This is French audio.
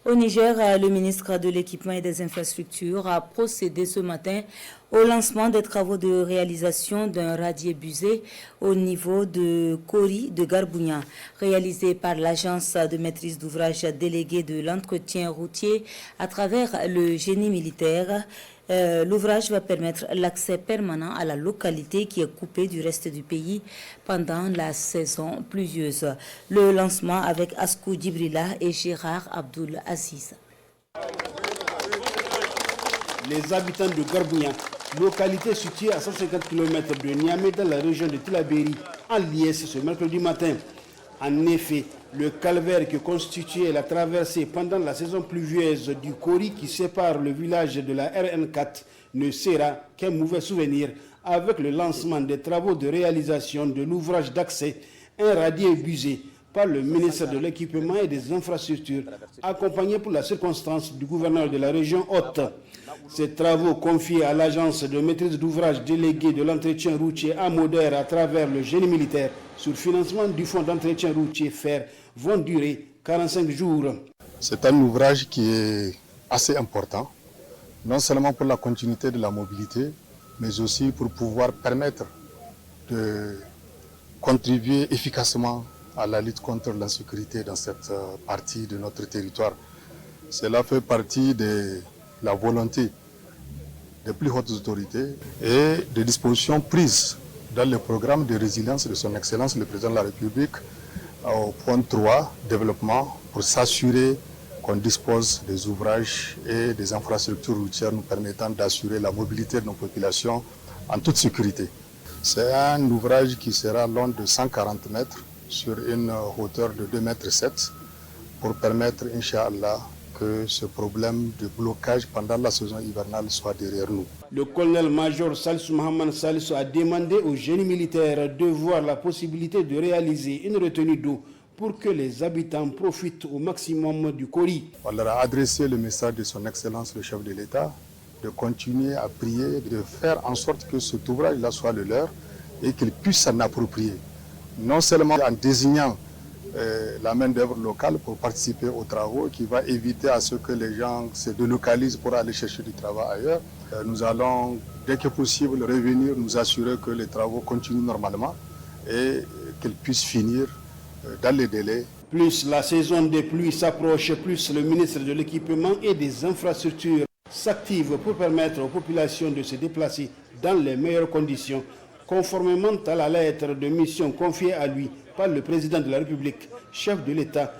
Au Niger, le ministre de l'Équipement et des Infrastructures a procédé ce matin au lancement des travaux de réalisation d'un radier busé au niveau de Kori de Garbounia, réalisé par l'agence de maîtrise d'ouvrage déléguée de l'entretien routier à travers le génie militaire. L'ouvrage va permettre l'accès permanent à la localité qui est coupée du reste du pays pendant la saison pluvieuse. Le lancement avec Askou Djibrila et Gérard Abdoul Aziz. Les habitants de Garbounia, localité située à 150 km de Niamey dans la région de Tillabéri, en liesse ce mercredi matin. En effet, le calvaire que constituait la traversée pendant la saison pluvieuse du Kori qui sépare le village de la RN4 ne sera qu'un mauvais souvenir avec le lancement des travaux de réalisation de l'ouvrage d'accès, un radier busé par le ministre de l'Équipement et des Infrastructures, accompagné pour la circonstance du gouverneur de la région Haute. Ces travaux confiés à l'agence de maîtrise d'ouvrage déléguée de l'entretien routier à Moder à travers le génie militaire sur financement du fonds d'entretien routier FER vont durer 45 jours. C'est un ouvrage qui est assez important, non seulement pour la continuité de la mobilité, mais aussi pour pouvoir permettre de contribuer efficacement à la lutte contre l'insécurité dans cette partie de notre territoire. Cela fait partie de la volonté des plus hautes autorités et des dispositions prises dans le programme de résilience de son Excellence le Président de la République au point 3, développement, pour s'assurer qu'on dispose des ouvrages et des infrastructures routières nous permettant d'assurer la mobilité de nos populations en toute sécurité. C'est un ouvrage qui sera long de 140 mètres sur une hauteur de 2,7 mètres pour permettre, Inch'Allah, que ce problème de blocage pendant la saison hivernale soit derrière nous. Le colonel-major Salissou Mohamed Salissou a demandé au génie militaire de voir la possibilité de réaliser une retenue d'eau pour que les habitants profitent au maximum du Kori. On leur a adressé le message de son Excellence le chef de l'État de continuer à prier, de faire en sorte que cet ouvrage-là soit le leur et qu'ils puissent s'en approprier. Non seulement en désignant la main-d'œuvre locale pour participer aux travaux, qui va éviter à ce que les gens se délocalisent pour aller chercher du travail ailleurs. Nous allons, dès que possible, revenir nous assurer que les travaux continuent normalement et qu'ils puissent finir dans les délais. Plus la saison des pluies s'approche, plus le ministre de l'Équipement et des Infrastructures s'active pour permettre aux populations de se déplacer dans les meilleures conditions, conformément à la lettre de mission confiée à lui par le président de la République, chef de l'État